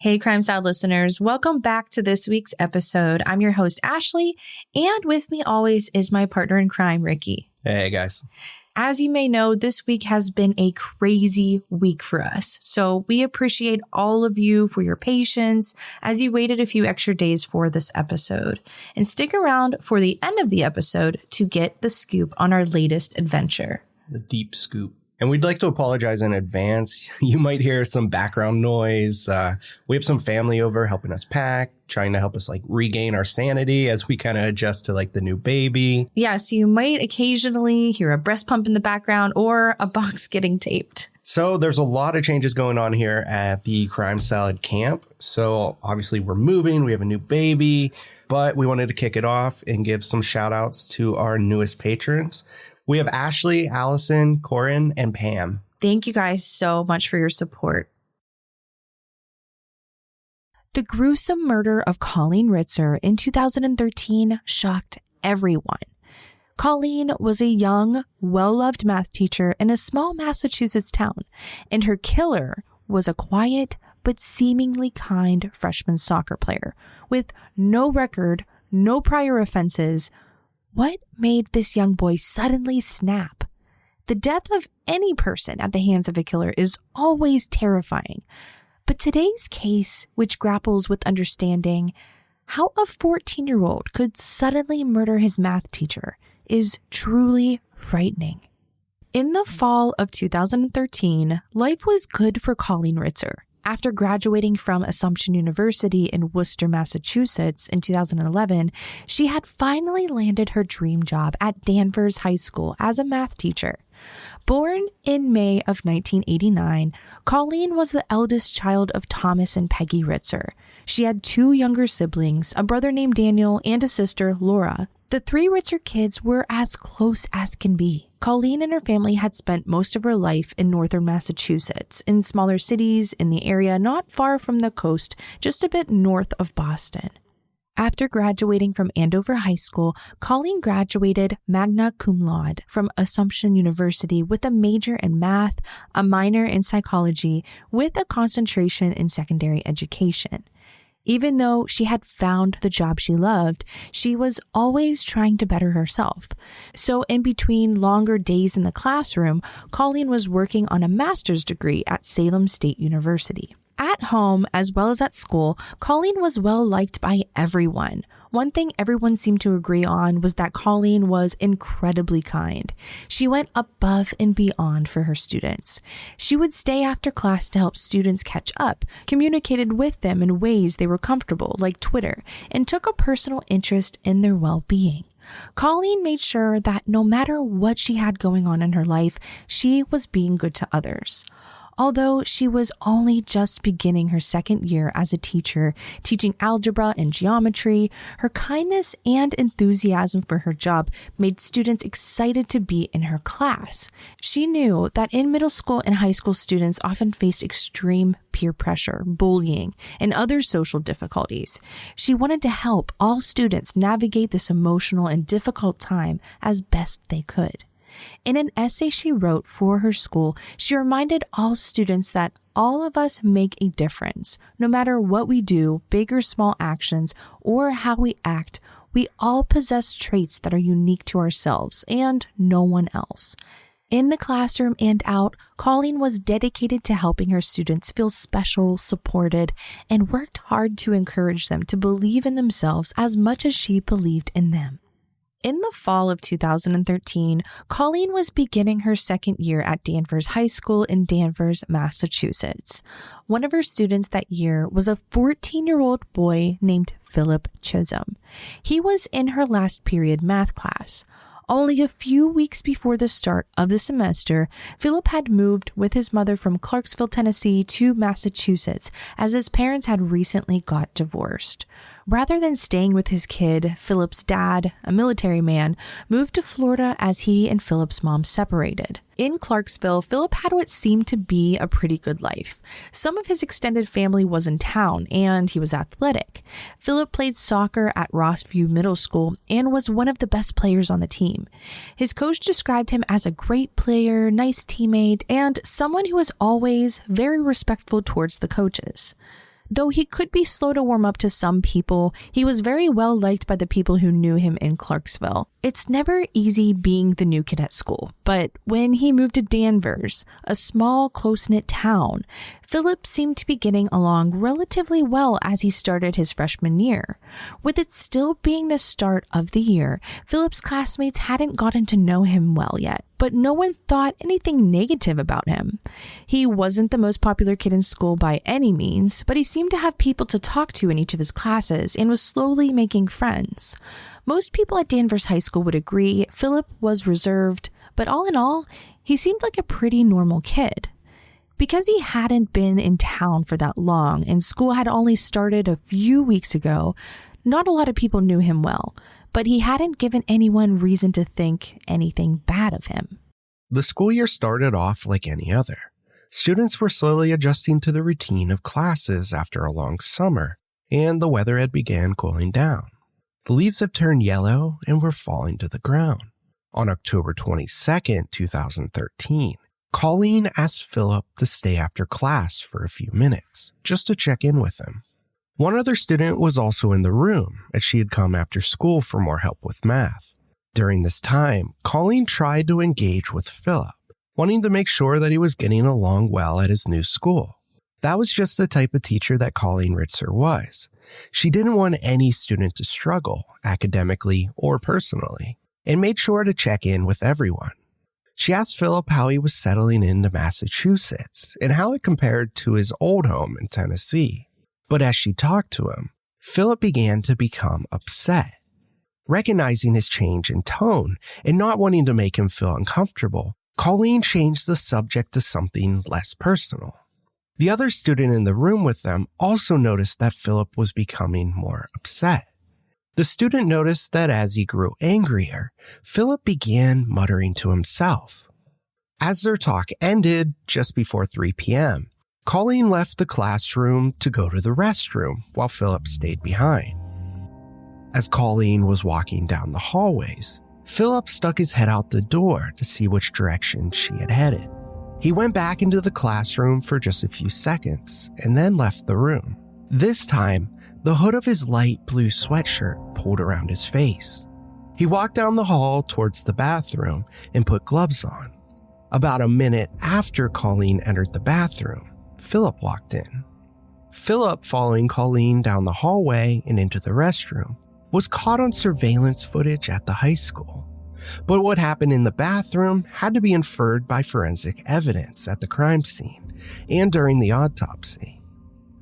Hey, Crime Salad listeners, welcome back to this week's episode. I'm your host, Ashley, and with me always is my partner in crime, Ricky. Hey, guys. As you may know, this week has been a crazy week for us. So we appreciate all of you for your patience as you waited a few extra days for this episode. And stick around for the end of the episode to get the scoop on our latest adventure. The deep scoop. And we'd like to apologize in advance. You might hear some background noise. We have some family over helping us pack, trying to help us regain our sanity as we kind of adjust to the new baby. Yeah, so you might occasionally hear a breast pump in the background or a box getting taped. So there's a lot of changes going on here at the Crime Salad camp. So obviously we're moving. We have a new baby, but we wanted to kick it off and give some shout outs to our newest patrons. We have Ashley, Allison, Corin, and Pam. Thank you guys so much for your support. The gruesome murder of Colleen Ritzer in 2013 shocked everyone. Colleen was a young, well-loved math teacher in a small Massachusetts town, and her killer was a quiet but seemingly kind freshman soccer player with no record, no prior offenses. What made this young boy suddenly snap? The death of any person at the hands of a killer is always terrifying. But today's case, which grapples with understanding how a 14-year-old could suddenly murder his math teacher, is truly frightening. In the fall of 2013, life was good for Colleen Ritzer. After graduating from Assumption University in Worcester, Massachusetts in 2011, she had finally landed her dream job at Danvers High School as a math teacher. Born in May of 1989, Colleen was the eldest child of Thomas and Peggy Ritzer. She had two younger siblings, a brother named Daniel and a sister, Laura. The three Ritzer kids were as close as can be. Colleen and her family had spent most of her life in northern Massachusetts, in smaller cities in the area not far from the coast, just a bit north of Boston. After graduating from Andover High School, Colleen graduated magna cum laude from Assumption University with a major in math, a minor in psychology, with a concentration in secondary education. Even though she had found the job she loved, she was always trying to better herself. So in between longer days in the classroom, Colleen was working on a master's degree at Salem State University. At home, as well as at school, Colleen was well liked by everyone. One thing everyone seemed to agree on was that Colleen was incredibly kind. She went above and beyond for her students. She would stay after class to help students catch up, communicated with them in ways they were comfortable, like Twitter, and took a personal interest in their well-being. Colleen made sure that no matter what she had going on in her life, she was being good to others. Although she was only just beginning her second year as a teacher, teaching algebra and geometry, her kindness and enthusiasm for her job made students excited to be in her class. She knew that in middle school and high school, students often faced extreme peer pressure, bullying, and other social difficulties. She wanted to help all students navigate this emotional and difficult time as best they could. In an essay she wrote for her school, she reminded all students that all of us make a difference. No matter what we do, big or small actions, or how we act, we all possess traits that are unique to ourselves and no one else. In the classroom and out, Colleen was dedicated to helping her students feel special, supported, and worked hard to encourage them to believe in themselves as much as she believed in them. In the fall of 2013, Colleen was beginning her second year at Danvers High School in Danvers, Massachusetts. One of her students that year was a 14-year-old boy named Philip Chisholm. He was in her last period math class. Only a few weeks before the start of the semester, Philip had moved with his mother from Clarksville, Tennessee to Massachusetts, as his parents had recently got divorced. Rather than staying with his kid, Philip's dad, a military man, moved to Florida as he and Philip's mom separated. In Clarksville, Philip had what seemed to be a pretty good life. Some of his extended family was in town, and he was athletic. Philip played soccer at Rossview Middle School and was one of the best players on the team. His coach described him as a great player, nice teammate, and someone who was always very respectful towards the coaches. Though he could be slow to warm up to some people, he was very well liked by the people who knew him in Clarksville. It's never easy being the new kid at school, but when he moved to Danvers, a small, close-knit town, Philip seemed to be getting along relatively well as he started his freshman year. With it still being the start of the year, Philip's classmates hadn't gotten to know him well yet, but no one thought anything negative about him. He wasn't the most popular kid in school by any means, but he seemed to have people to talk to in each of his classes and was slowly making friends. Most people at Danvers High School would agree Philip was reserved, but all in all, he seemed like a pretty normal kid. Because he hadn't been in town for that long and school had only started a few weeks ago, not a lot of people knew him well, but he hadn't given anyone reason to think anything bad of him. The school year started off like any other. Students were slowly adjusting to the routine of classes after a long summer, and the weather had begun cooling down. The leaves have turned yellow and were falling to the ground. On October 22nd, 2013, Colleen asked Philip to stay after class for a few minutes, just to check in with him. One other student was also in the room, as she had come after school for more help with math. During this time, Colleen tried to engage with Philip, wanting to make sure that he was getting along well at his new school. That was just the type of teacher that Colleen Ritzer was. She didn't want any student to struggle, academically or personally, and made sure to check in with everyone. She asked Philip how he was settling into Massachusetts and how it compared to his old home in Tennessee. But as she talked to him, Philip began to become upset. Recognizing his change in tone and not wanting to make him feel uncomfortable, Colleen changed the subject to something less personal. The other student in the room with them also noticed that Philip was becoming more upset. The student noticed that as he grew angrier, Philip began muttering to himself. As their talk ended just before 3 p.m., Colleen left the classroom to go to the restroom while Philip stayed behind. As Colleen was walking down the hallways, Philip stuck his head out the door to see which direction she had headed. He went back into the classroom for just a few seconds and then left the room. This time, the hood of his light blue sweatshirt pulled around his face. He walked down the hall towards the bathroom and put gloves on. About a minute after Colleen entered the bathroom, Philip walked in. Philip, following Colleen down the hallway and into the restroom, was caught on surveillance footage at the high school. But what happened in the bathroom had to be inferred by forensic evidence at the crime scene and during the autopsy.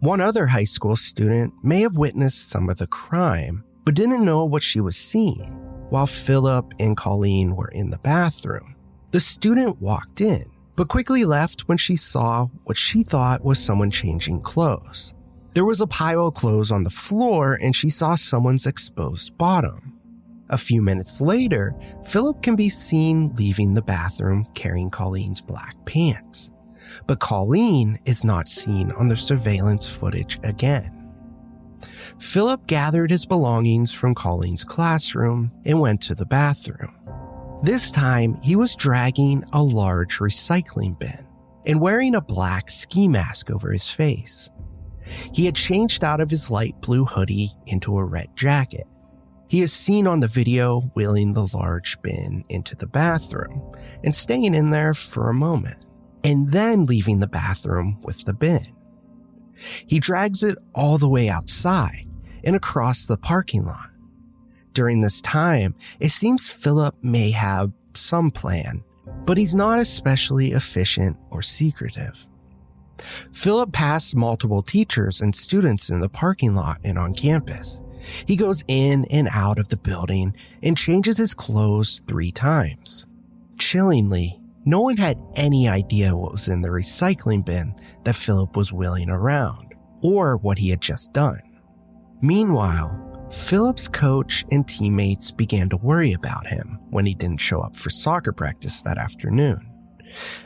One other high school student may have witnessed some of the crime, but didn't know what she was seeing. While Philip and Colleen were in the bathroom, the student walked in, but quickly left when she saw what she thought was someone changing clothes. There was a pile of clothes on the floor and she saw someone's exposed bottom. A few minutes later, Philip can be seen leaving the bathroom carrying Colleen's black pants. But Colleen is not seen on the surveillance footage again. Philip gathered his belongings from Colleen's classroom and went to the bathroom. This time, he was dragging a large recycling bin and wearing a black ski mask over his face. He had changed out of his light blue hoodie into a red jacket. He is seen on the video wheeling the large bin into the bathroom and staying in there for a moment, and then leaving the bathroom with the bin. He drags it all the way outside and across the parking lot. During this time, it seems Philip may have some plan, but he's not especially efficient or secretive. Philip passed multiple teachers and students in the parking lot and on campus. He goes in and out of the building and changes his clothes 3 times. Chillingly, no one had any idea what was in the recycling bin that Philip was wheeling around, or what he had just done. Meanwhile, Philip's coach and teammates began to worry about him when he didn't show up for soccer practice that afternoon.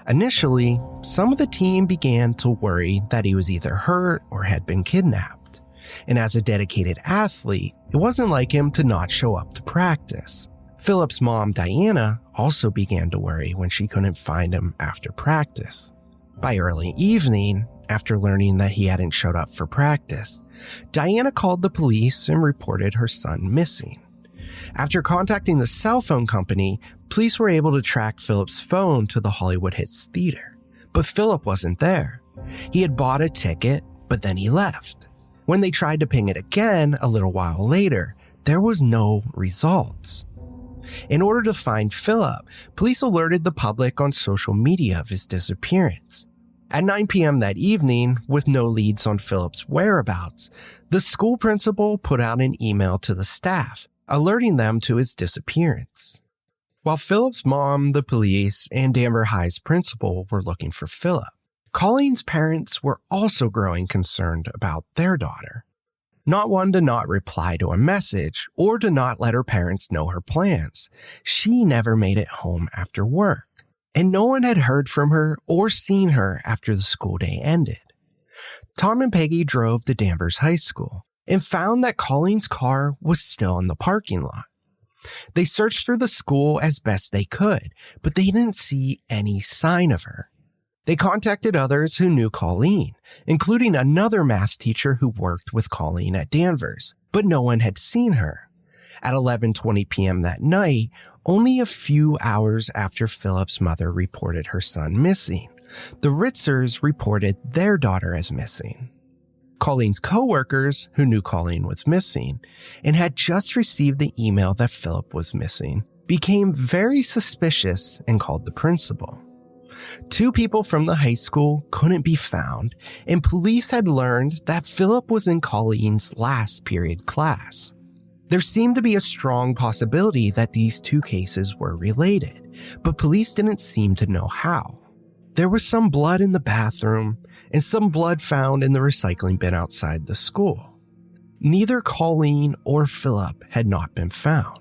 Initially, some of the team began to worry that he was either hurt or had been kidnapped. And as a dedicated athlete, it wasn't like him to not show up to practice. Philip's mom, Diana, also began to worry when she couldn't find him after practice. By early evening, after learning that he hadn't showed up for practice, Diana called the police and reported her son missing. After contacting the cell phone company, police were able to track Philip's phone to the Hollywood Hits Theater. But Philip wasn't there. He had bought a ticket, but then he left. When they tried to ping it again a little while later, there was no results. In order to find Philip, police alerted the public on social media of his disappearance. At 9 p.m. that evening, with no leads on Philip's whereabouts, the school principal put out an email to the staff, alerting them to his disappearance. While Philip's mom, the police, and Danvers High's principal were looking for Philip, Colleen's parents were also growing concerned about their daughter. Not one to not reply to a message or to not let her parents know her plans, she never made it home after work, and no one had heard from her or seen her after the school day ended. Tom and Peggy drove to Danvers High School and found that Colleen's car was still in the parking lot. They searched through the school as best they could, but they didn't see any sign of her. They contacted others who knew Colleen, including another math teacher who worked with Colleen at Danvers, but no one had seen her. At 11:20 p.m. that night, only a few hours after Philip's mother reported her son missing, the Ritzers reported their daughter as missing. Colleen's co-workers, who knew Colleen was missing and had just received the email that Philip was missing, became very suspicious and called the principal. 2 people from the high school couldn't be found, and police had learned that Philip was in Colleen's last period class. There seemed to be a strong possibility that these 2 cases were related, but police didn't seem to know how. There was some blood in the bathroom and some blood found in the recycling bin outside the school. Neither Colleen or Philip had not been found.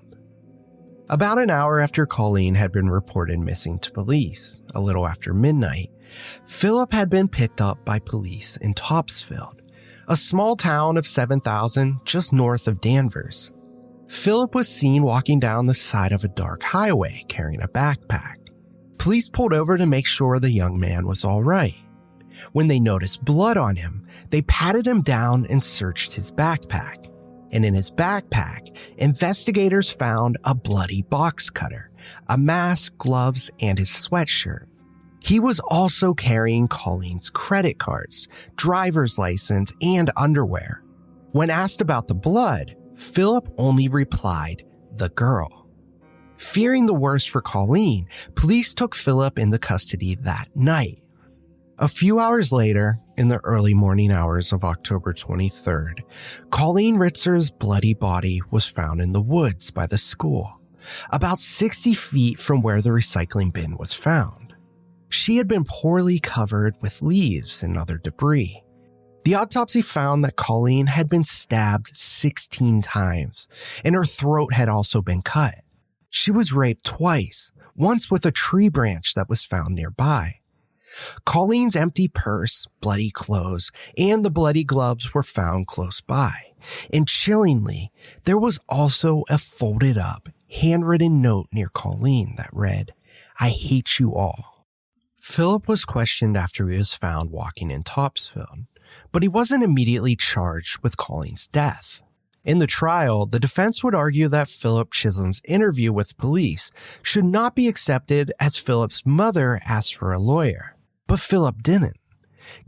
About an hour after Colleen had been reported missing to police, a little after midnight, Philip had been picked up by police in Topsfield, a small town of 7,000 just north of Danvers. Philip was seen walking down the side of a dark highway carrying a backpack. Police pulled over to make sure the young man was all right. When they noticed blood on him, they patted him down and searched his backpack. And in his backpack, investigators found a bloody box cutter, a mask, gloves, and his sweatshirt. He was also carrying Colleen's credit cards, driver's license, and underwear. When asked about the blood, Philip only replied, "The girl." Fearing the worst for Colleen, police took Philip into custody that night. A few hours later, in the early morning hours of October 23rd, Colleen Ritzer's bloody body was found in the woods by the school, about 60 feet from where the recycling bin was found. She had been poorly covered with leaves and other debris. The autopsy found that Colleen had been stabbed 16 times, and her throat had also been cut. She was raped twice, once with a tree branch that was found nearby. Colleen's empty purse, bloody clothes, and the bloody gloves were found close by. And chillingly, there was also a folded up, handwritten note near Colleen that read, "I hate you all." Philip was questioned after he was found walking in Topsfield, but he wasn't immediately charged with Colleen's death. In the trial, the defense would argue that Philip Chisholm's interview with police should not be accepted as Philip's mother asked for a lawyer. But Philip didn't.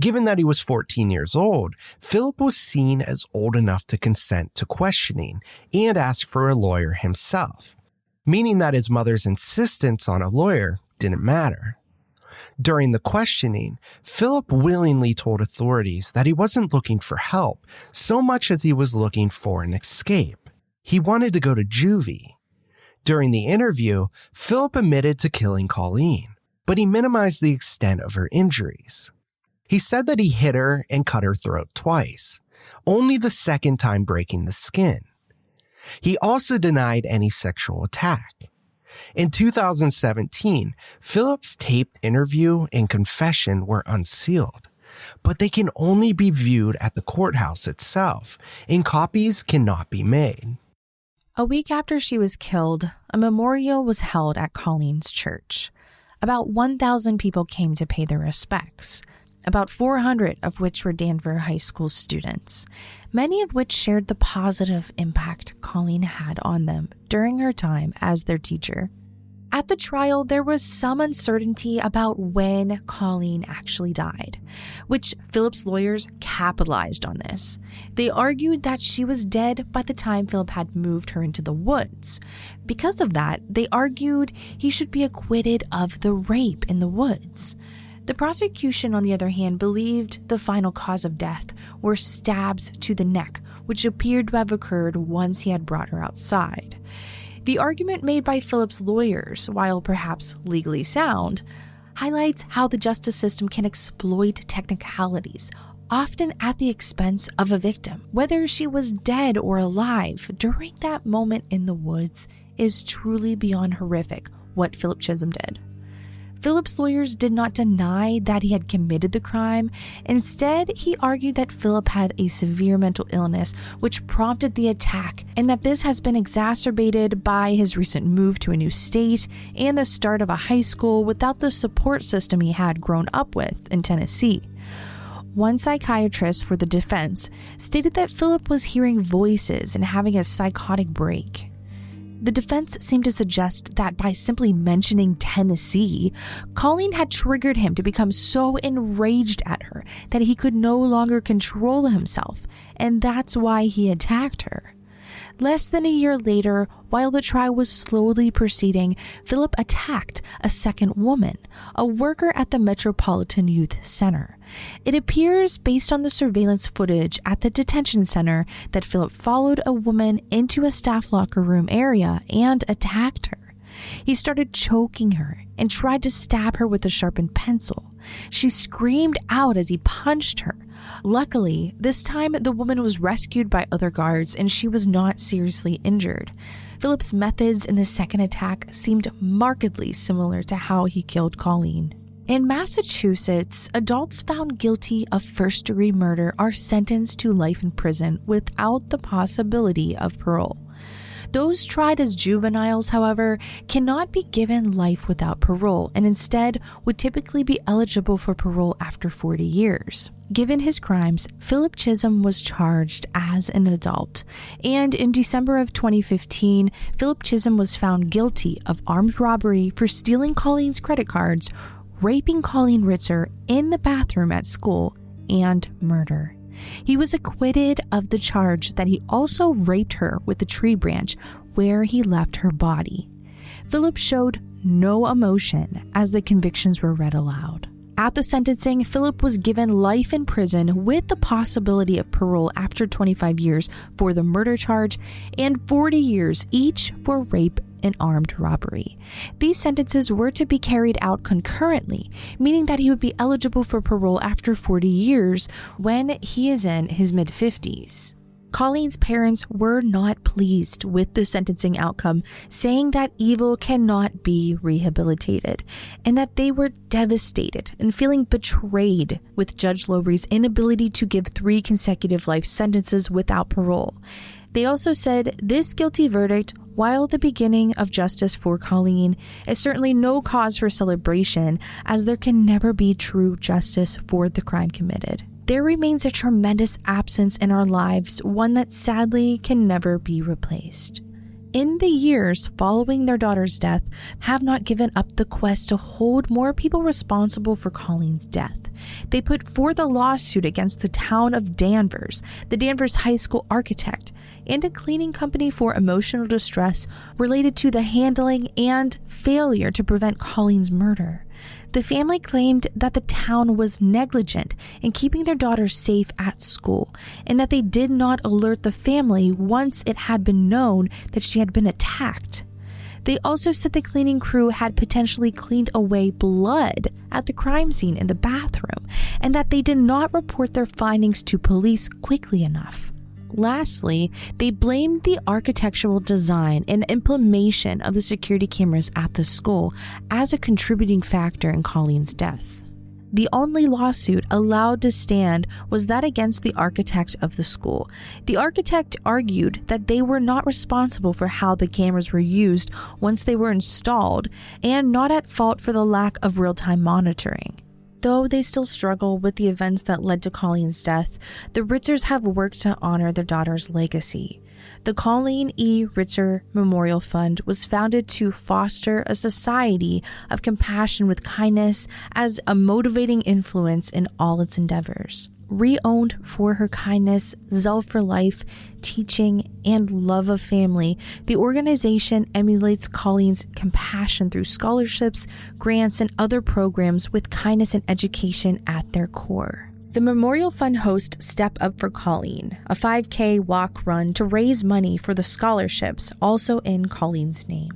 Given that he was 14 years old, Philip was seen as old enough to consent to questioning and ask for a lawyer himself, meaning that his mother's insistence on a lawyer didn't matter. During the questioning, Philip willingly told authorities that he wasn't looking for help so much as he was looking for an escape. He wanted to go to juvie. During the interview, Philip admitted to killing Colleen, but he minimized the extent of her injuries. He said that he hit her and cut her throat twice, only the second time breaking the skin. He also denied any sexual attack. In 2017, Philip's taped interview and confession were unsealed, but they can only be viewed at the courthouse itself, and copies cannot be made. A week after she was killed, a memorial was held at Colleen's church. About 1,000 people came to pay their respects, about 400 of which were Danvers High School students, many of which shared the positive impact Colleen had on them during her time as their teacher. At the trial, there was some uncertainty about when Colleen actually died, which Philip's lawyers capitalized on this. They argued that she was dead by the time Philip had moved her into the woods. Because of that, they argued he should be acquitted of the rape in the woods. The prosecution, on the other hand, believed the final cause of death were stabs to the neck, which appeared to have occurred once he had brought her outside. The argument made by Philip's lawyers, while perhaps legally sound, highlights how the justice system can exploit technicalities, often at the expense of a victim. Whether she was dead or alive during that moment in the woods is truly beyond horrific what Philip Chisholm did. Philip's lawyers did not deny that he had committed the crime. Instead, he argued that Philip had a severe mental illness which prompted the attack, and that this has been exacerbated by his recent move to a new state and the start of a high school without the support system he had grown up with in Tennessee. One psychiatrist for the defense stated that Philip was hearing voices and having a psychotic break. The defense seemed to suggest that by simply mentioning Tennessee, Colleen had triggered him to become so enraged at her that he could no longer control himself, and that's why he attacked her. Less than a year later, while the trial was slowly proceeding, Philip attacked a second woman, a worker at the Metropolitan Youth Center. It appears, based on the surveillance footage at the detention center, that Philip followed a woman into a staff locker room area and attacked her. He started choking her and tried to stab her with a sharpened pencil. She screamed out as he punched her. Luckily, this time the woman was rescued by other guards and she was not seriously injured. Philip's methods in the second attack seemed markedly similar to how he killed Colleen. In Massachusetts, adults found guilty of first-degree murder are sentenced to life in prison without the possibility of parole. Those tried as juveniles, however, cannot be given life without parole and instead would typically be eligible for parole after 40 years. Given his crimes, Philip Chisholm was charged as an adult, and in December of 2015, Philip Chisholm was found guilty of armed robbery for stealing Colleen's credit cards, raping Colleen Ritzer in the bathroom at school, and murder. He was acquitted of the charge that he also raped her with a tree branch where he left her body. Philip showed no emotion as the convictions were read aloud. At the sentencing, Philip was given life in prison with the possibility of parole after 25 years for the murder charge and 40 years each for rape and armed robbery. These sentences were to be carried out concurrently, meaning that he would be eligible for parole after 40 years when he is in his mid-50s. Colleen's parents were not pleased with the sentencing outcome, saying that evil cannot be rehabilitated, and that they were devastated and feeling betrayed with Judge Lowry's inability to give 3 consecutive life sentences without parole. They also said this guilty verdict, while the beginning of justice for Colleen, is certainly no cause for celebration, as there can never be true justice for the crime committed. There remains a tremendous absence in our lives, one that sadly can never be replaced. In the years following their daughter's death, have not given up the quest to hold more people responsible for Colleen's death. They put forth a lawsuit against the town of Danvers, the Danvers High School architect, and a cleaning company for emotional distress related to the handling and failure to prevent Colleen's murder. The family claimed that the town was negligent in keeping their daughter safe at school, and that they did not alert the family once it had been known that she had been attacked. They also said the cleaning crew had potentially cleaned away blood at the crime scene in the bathroom, and that they did not report their findings to police quickly enough. Lastly, they blamed the architectural design and implementation of the security cameras at the school as a contributing factor in Colleen's death. The only lawsuit allowed to stand was that against the architect of the school. The architect argued that they were not responsible for how the cameras were used once they were installed and not at fault for the lack of real-time monitoring. Though they still struggle with the events that led to Colleen's death, the Ritzers have worked to honor their daughter's legacy. The Colleen E. Ritzer Memorial Fund was founded to foster a society of compassion with kindness as a motivating influence in all its endeavors. Re-owned for her kindness, zeal for life, teaching, and love of family, the organization emulates Colleen's compassion through scholarships, grants, and other programs with kindness and education at their core. The Memorial Fund hosts Step Up for Colleen, a 5K walk run to raise money for the scholarships, also in Colleen's name.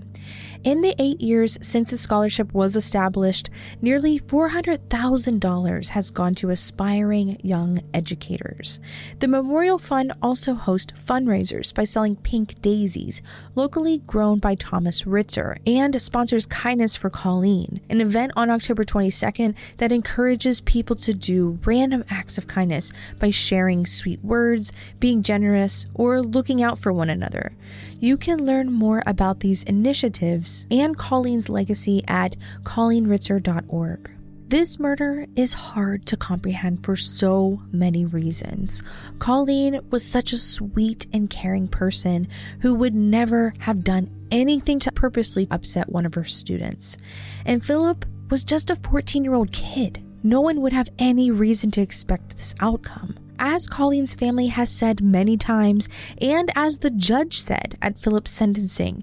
In the 8 years since the scholarship was established, nearly $400,000 has gone to aspiring young educators. The Memorial Fund also hosts fundraisers by selling pink daisies, locally grown by Thomas Ritzer, and sponsors Kindness for Colleen, an event on October 22nd that encourages people to do random acts of kindness by sharing sweet words, being generous, or looking out for one another. You can learn more about these initiatives and Colleen's legacy at colleenritzer.org. This murder is hard to comprehend for so many reasons. Colleen was such a sweet and caring person who would never have done anything to purposely upset one of her students. And Philip was just a 14-year-old kid. No one would have any reason to expect this outcome. As Colleen's family has said many times, and as the judge said at Philip's sentencing,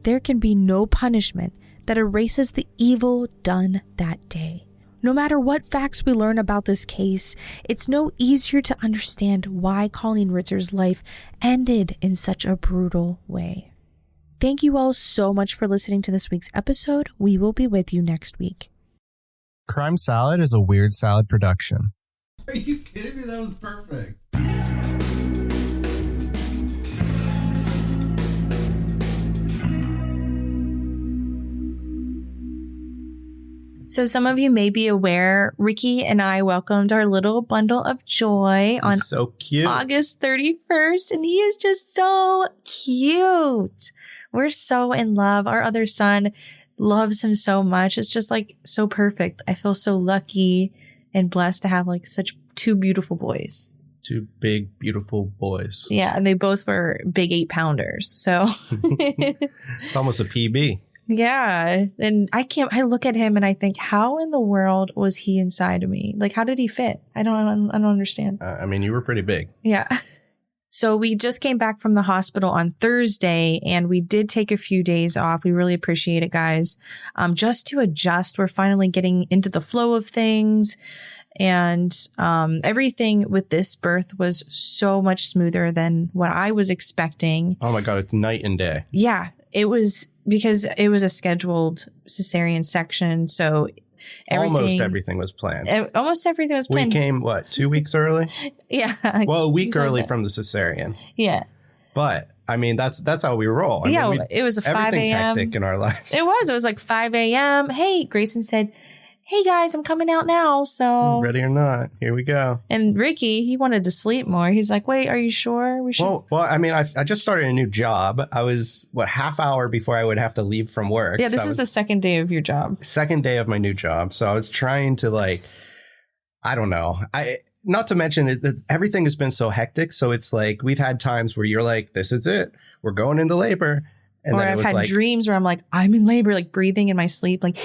there can be no punishment that erases the evil done that day. No matter what facts we learn about this case, it's no easier to understand why Colleen Ritzer's life ended in such a brutal way. Thank you all so much for listening to this week's episode. We will be with you next week. Crime Salad is a Weird Salad production. Are you kidding me? That was perfect. So some of you may be aware, Ricky and I welcomed our little bundle of joy on so cute. August 31st, and he is just so cute. We're so in love. Our other son loves him so much. It's just like so perfect. I feel so lucky and blessed to have like such two beautiful boys. Two big, beautiful boys. Yeah, and they both were big 8-pounders. So it's almost a PB. Yeah. And I look at him and I think, how in the world was he inside of me? Like, how did he fit? I don't understand. I mean, you were pretty big. Yeah. So we just came back from the hospital on Thursday and we did take a few days off. We really appreciate it, guys. Just to adjust. We're finally getting into the flow of things. And everything with this birth was so much smoother than what I was expecting. Oh my God, it's night and day. Yeah, it was because it was a scheduled cesarean section. So almost everything was planned. Almost everything was planned. We came, 2 weeks early? Yeah. Well, a week early from the cesarean. Yeah. But I mean, that's how we roll. I mean, it was a 5 a.m. Everything's hectic in our lives. It was like 5 a.m. Hey, Grayson said, hey guys, I'm coming out now. So ready or not, here we go. And Ricky, he wanted to sleep more. He's like, wait, are you sure we should? Well, I mean, I just started a new job. I was half hour before I would have to leave from work. Yeah, this is the second day of your job. Second day of my new job. So I was trying to I don't know. Not to mention everything has been so hectic. So it's like we've had times where you're like, this is it. We're going into labor. And or I've had dreams where I'm like, I'm in labor, like breathing in my sleep, like.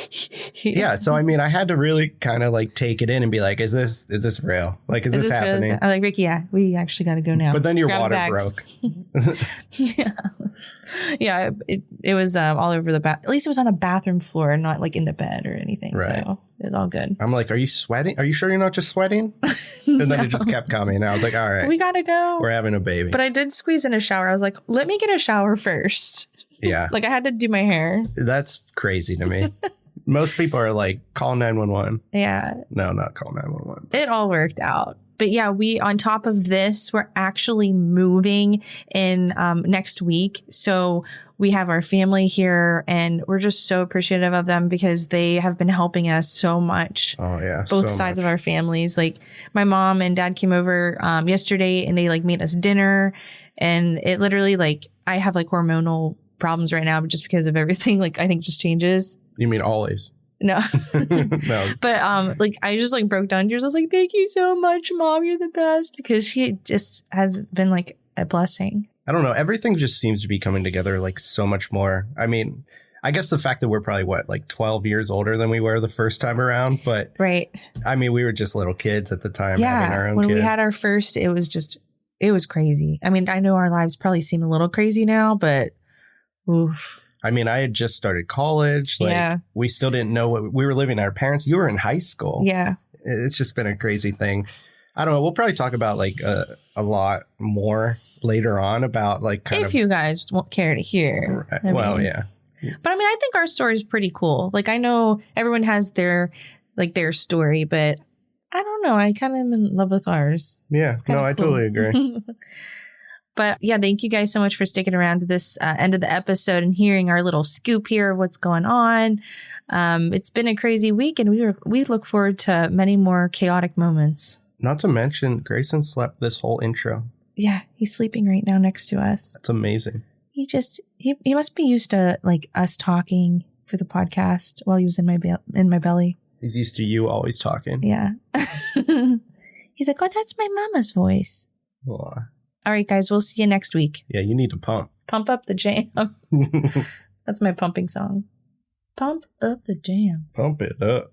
Yeah. So, I mean, I had to really kind of take it in and be like, is this real? Like, is this happening? Real? I'm like, Ricky, yeah, we actually got to go now. But then your water broke. Yeah. Yeah. It was all over the at least it was on a bathroom floor and not like in the bed or anything. Right. So it was all good. I'm like, are you sweating? Are you sure you're not just sweating? And then it just kept coming. And I was like, all right. We got to go. We're having a baby. But I did squeeze in a shower. I was like, let me get a shower first. Yeah. I had to do my hair. That's crazy to me. Most people are like, call 911. Yeah. No, not call 911. It all worked out. But yeah, we, on top of this, we're actually moving in next week. So we have our family here and we're just so appreciative of them because they have been helping us so much. Oh yeah. Both sides of our families. Like my mom and dad came over yesterday and they like made us dinner, and it literally like I have like hormonal problems right now, but just because of everything, like I think just changes. You mean always? No. No. But like I just like broke down tears. I was like, thank you so much, Mom. You're the best. Because she just has been like a blessing. I don't know. Everything just seems to be coming together like so much more. I mean, I guess the fact that we're probably like 12 years older than we were the first time around. But right. I mean, we were just little kids at the time. Yeah. Having our own When kid. we had our first, it was crazy. I mean, I know our lives probably seem a little crazy now, but oof. I mean, I had just started college. Like, we still didn't know what we were living. Our parents, you were in high school. Yeah. It's just been a crazy thing. I don't know. We'll probably talk about like a lot more later on about like kind if you guys won't care to hear. Right. I Well, mean, yeah. But I mean, I think our story is pretty cool. Like I know everyone has their story, but I don't know. I kind of am in love with ours. Yeah. No, I cool. totally agree. But yeah, thank you guys so much for sticking around to this end of the episode and hearing our little scoop here of what's going on. It's been a crazy week, and we look forward to many more chaotic moments. Not to mention, Grayson slept this whole intro. Yeah, he's sleeping right now next to us. That's amazing. He must be used to like us talking for the podcast while he was in my belly. He's used to you always talking. Yeah. He's like, oh, that's my mama's voice. Aw. All right, guys, we'll see you next week. Yeah, you need to pump. Pump up the jam. That's my pumping song. Pump up the jam. Pump it up.